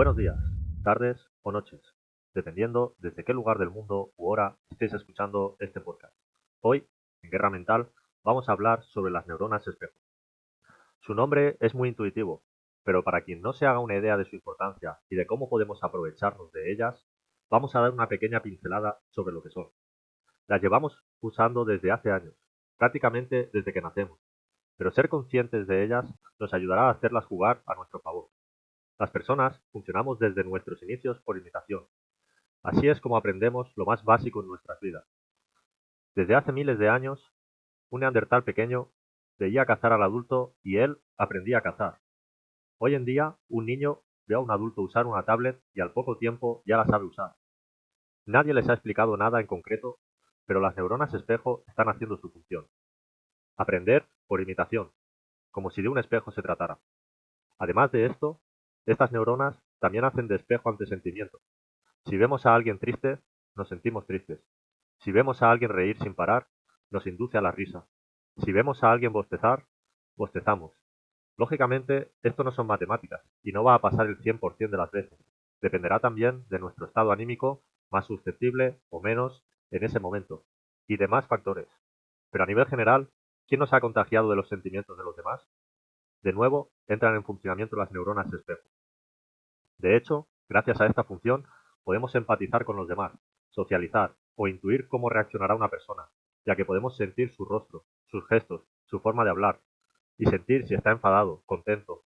Buenos días, tardes o noches, dependiendo desde qué lugar del mundo u hora estéis escuchando este podcast. Hoy, en Guerra Mental, vamos a hablar sobre las neuronas espejo. Su nombre es muy intuitivo, pero para quien no se haga una idea de su importancia y de cómo podemos aprovecharnos de ellas, vamos a dar una pequeña pincelada sobre lo que son. Las llevamos usando desde hace años, prácticamente desde que nacemos, pero ser conscientes de ellas nos ayudará a hacerlas jugar a nuestro favor. Las personas funcionamos desde nuestros inicios por imitación. Así es como aprendemos lo más básico en nuestras vidas. Desde hace miles de años, un neandertal pequeño veía cazar al adulto y él aprendía a cazar. Hoy en día, un niño ve a un adulto usar una tablet y al poco tiempo ya la sabe usar. Nadie les ha explicado nada en concreto, pero las neuronas espejo están haciendo su función. Aprender por imitación, como si de un espejo se tratara. Además de esto, estas neuronas también hacen de espejo ante sentimientos. Si vemos a alguien triste, nos sentimos tristes. Si vemos a alguien reír sin parar, nos induce a la risa. Si vemos a alguien bostezar, bostezamos. Lógicamente, esto no son matemáticas y no va a pasar el 100% de las veces. Dependerá también de nuestro estado anímico, más susceptible o menos en ese momento, y demás factores. Pero a nivel general, ¿quién nos ha contagiado de los sentimientos de los demás? De nuevo, entran en funcionamiento las neuronas espejo. De hecho, gracias a esta función, podemos empatizar con los demás, socializar o intuir cómo reaccionará una persona, ya que podemos sentir su rostro, sus gestos, su forma de hablar, y sentir si está enfadado, contento.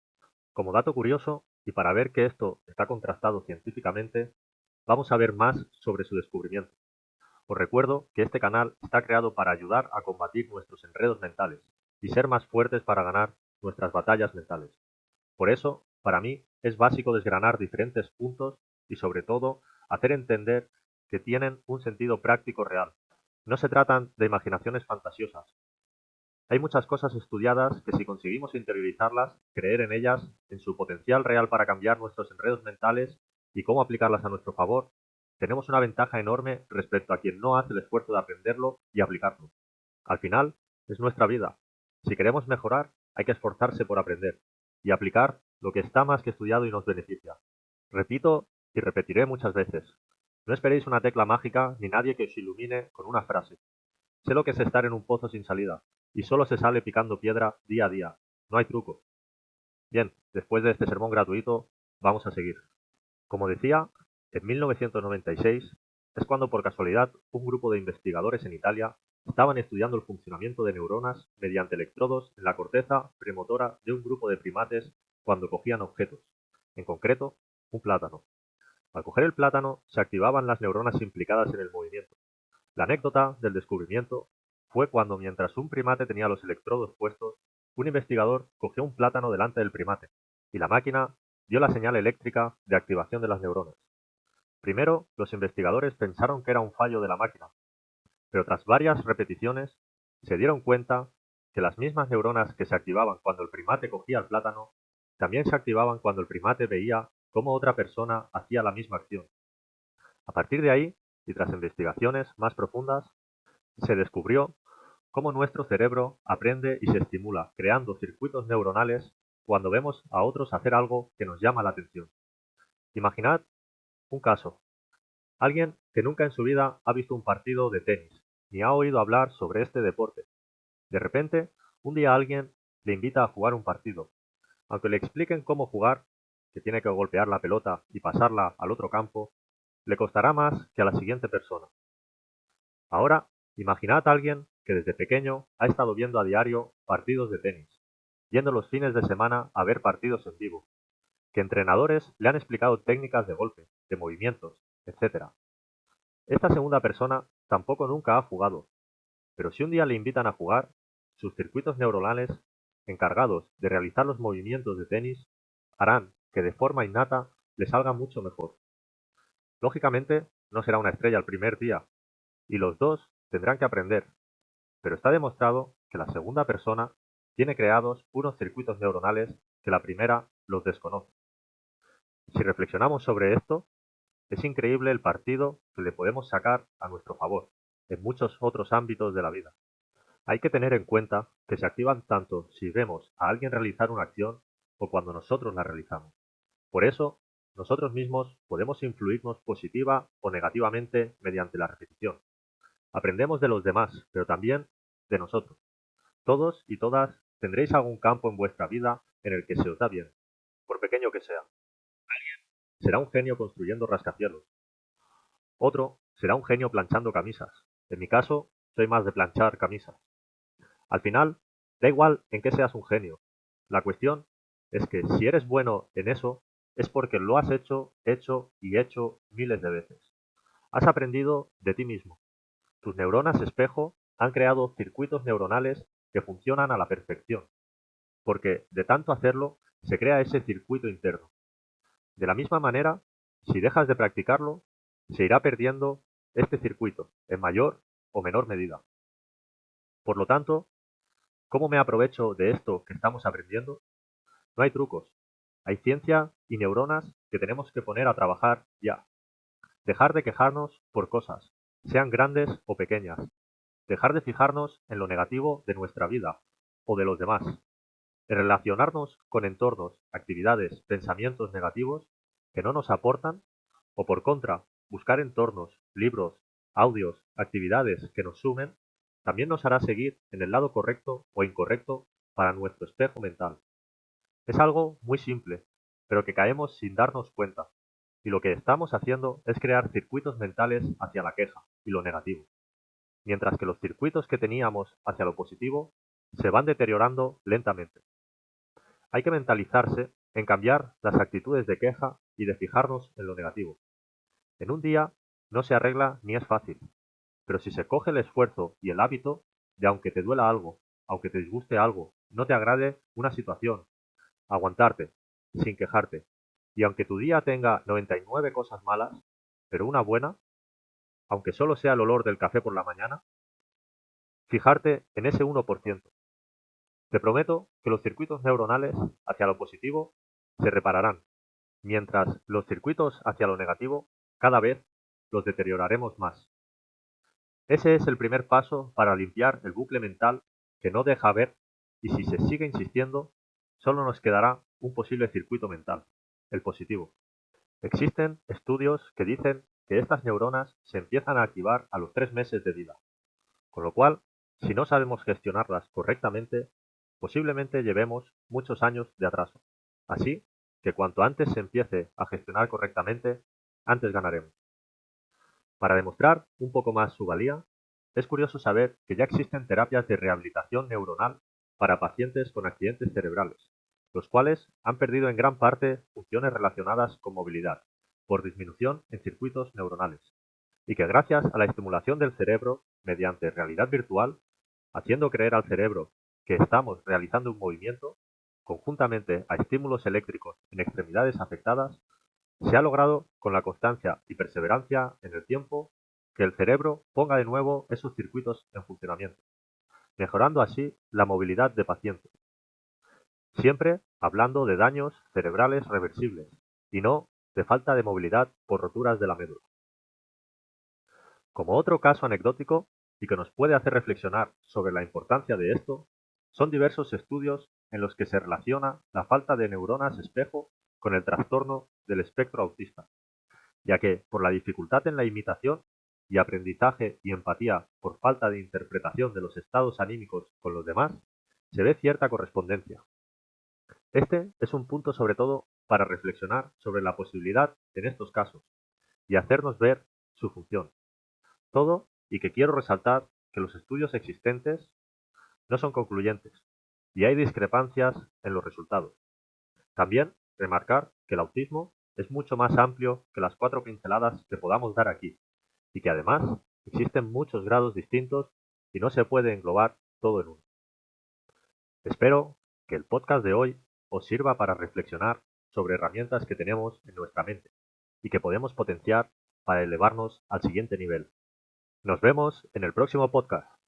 Como dato curioso, y para ver que esto está contrastado científicamente, vamos a ver más sobre su descubrimiento. Os recuerdo que este canal está creado para ayudar a combatir nuestros enredos mentales y ser más fuertes para ganar nuestras batallas mentales. Por eso, para mí, es básico desgranar diferentes puntos y sobre todo hacer entender que tienen un sentido práctico real. No se tratan de imaginaciones fantasiosas. Hay muchas cosas estudiadas que si conseguimos interiorizarlas, creer en ellas, en su potencial real para cambiar nuestros enredos mentales y cómo aplicarlas a nuestro favor, tenemos una ventaja enorme respecto a quien no hace el esfuerzo de aprenderlo y aplicarlo. Al final, es nuestra vida. Si queremos mejorar, hay que esforzarse por aprender y aplicar lo que está más que estudiado y nos beneficia. Repito y repetiré muchas veces. No esperéis una tecla mágica ni nadie que os ilumine con una frase. Sé lo que es estar en un pozo sin salida, y solo se sale picando piedra día a día. No hay truco. Bien, después de este sermón gratuito, vamos a seguir. Como decía, en 1996 es cuando por casualidad un grupo de investigadores en Italia estaban estudiando el funcionamiento de neuronas mediante electrodos en la corteza premotora de un grupo de primates cuando cogían objetos, en concreto, un plátano. Al coger el plátano se activaban las neuronas implicadas en el movimiento. La anécdota del descubrimiento fue cuando mientras un primate tenía los electrodos puestos, un investigador cogió un plátano delante del primate y la máquina dio la señal eléctrica de activación de las neuronas. Primero, los investigadores pensaron que era un fallo de la máquina, pero tras varias repeticiones se dieron cuenta que las mismas neuronas que se activaban cuando el primate cogía el plátano, también se activaban cuando el primate veía cómo otra persona hacía la misma acción. A partir de ahí, y tras investigaciones más profundas, se descubrió cómo nuestro cerebro aprende y se estimula creando circuitos neuronales cuando vemos a otros hacer algo que nos llama la atención. Imaginad un caso. Alguien que nunca en su vida ha visto un partido de tenis, ni ha oído hablar sobre este deporte. De repente, un día alguien le invita a jugar un partido. Aunque le expliquen cómo jugar, que tiene que golpear la pelota y pasarla al otro campo, le costará más que a la siguiente persona. Ahora, imaginad a alguien que desde pequeño ha estado viendo a diario partidos de tenis, yendo los fines de semana a ver partidos en vivo, que entrenadores le han explicado técnicas de golpe, de movimientos, etc. Esta segunda persona tampoco nunca ha jugado, pero si un día le invitan a jugar, sus circuitos neuronales, encargados de realizar los movimientos de tenis, harán que de forma innata le salga mucho mejor. Lógicamente, no será una estrella el primer día, y los dos tendrán que aprender, pero está demostrado que la segunda persona tiene creados unos circuitos neuronales que la primera los desconoce. Si reflexionamos sobre esto, es increíble el partido que le podemos sacar a nuestro favor en muchos otros ámbitos de la vida. Hay que tener en cuenta que se activan tanto si vemos a alguien realizar una acción o cuando nosotros la realizamos. Por eso, nosotros mismos podemos influirnos positiva o negativamente mediante la repetición. Aprendemos de los demás, pero también de nosotros. Todos y todas tendréis algún campo en vuestra vida en el que se os da bien, por pequeño que sea. Será un genio construyendo rascacielos. Otro será un genio planchando camisas. En mi caso, soy más de planchar camisas. Al final, da igual en qué seas un genio. La cuestión es que si eres bueno en eso, es porque lo has hecho y hecho miles de veces. Has aprendido de ti mismo. Tus neuronas espejo han creado circuitos neuronales que funcionan a la perfección, porque de tanto hacerlo se crea ese circuito interno. De la misma manera, si dejas de practicarlo, se irá perdiendo este circuito en mayor o menor medida. Por lo tanto, ¿cómo me aprovecho de esto que estamos aprendiendo? No hay trucos. Hay ciencia y neuronas que tenemos que poner a trabajar ya. Dejar de quejarnos por cosas, sean grandes o pequeñas. Dejar de fijarnos en lo negativo de nuestra vida o de los demás. De relacionarnos con entornos, actividades, pensamientos negativos que no nos aportan, o por contra, buscar entornos, libros, audios, actividades que nos sumen, también nos hará seguir en el lado correcto o incorrecto para nuestro espejo mental. Es algo muy simple, pero que caemos sin darnos cuenta, y lo que estamos haciendo es crear circuitos mentales hacia la queja y lo negativo, mientras que los circuitos que teníamos hacia lo positivo se van deteriorando lentamente. Hay que mentalizarse en cambiar las actitudes de queja y de fijarnos en lo negativo. En un día no se arregla ni es fácil, pero si se coge el esfuerzo y el hábito de aunque te duela algo, aunque te disguste algo, no te agrade una situación, aguantarte, sin quejarte, y aunque tu día tenga 99 cosas malas, pero una buena, aunque solo sea el olor del café por la mañana, fijarte en ese 1%. Te prometo que los circuitos neuronales hacia lo positivo se repararán, mientras los circuitos hacia lo negativo cada vez los deterioraremos más. Ese es el primer paso para limpiar el bucle mental que no deja ver, y si se sigue insistiendo, solo nos quedará un posible circuito mental, el positivo. Existen estudios que dicen que estas neuronas se empiezan a activar a los 3 meses de vida, con lo cual, si no sabemos gestionarlas correctamente, posiblemente llevemos muchos años de atraso. Así que cuanto antes se empiece a gestionar correctamente, antes ganaremos. Para demostrar un poco más su valía, es curioso saber que ya existen terapias de rehabilitación neuronal para pacientes con accidentes cerebrales, los cuales han perdido en gran parte funciones relacionadas con movilidad, por disminución en circuitos neuronales, y que gracias a la estimulación del cerebro mediante realidad virtual, haciendo creer al cerebro que estamos realizando un movimiento, conjuntamente a estímulos eléctricos en extremidades afectadas, se ha logrado con la constancia y perseverancia en el tiempo que el cerebro ponga de nuevo esos circuitos en funcionamiento, mejorando así la movilidad de pacientes, siempre hablando de daños cerebrales reversibles y no de falta de movilidad por roturas de la médula. Como otro caso anecdótico y que nos puede hacer reflexionar sobre la importancia de esto, son diversos estudios en los que se relaciona la falta de neuronas espejo con el trastorno del espectro autista, ya que por la dificultad en la imitación y aprendizaje y empatía por falta de interpretación de los estados anímicos con los demás, se ve cierta correspondencia. Este es un punto sobre todo para reflexionar sobre la posibilidad en estos casos y hacernos ver su función. Todo y que quiero resaltar que los estudios existentes no son concluyentes y hay discrepancias en los resultados. También remarcar que el autismo es mucho más amplio que las 4 pinceladas que podamos dar aquí y que además existen muchos grados distintos y no se puede englobar todo en uno. Espero que el podcast de hoy os sirva para reflexionar sobre herramientas que tenemos en nuestra mente y que podemos potenciar para elevarnos al siguiente nivel. Nos vemos en el próximo podcast.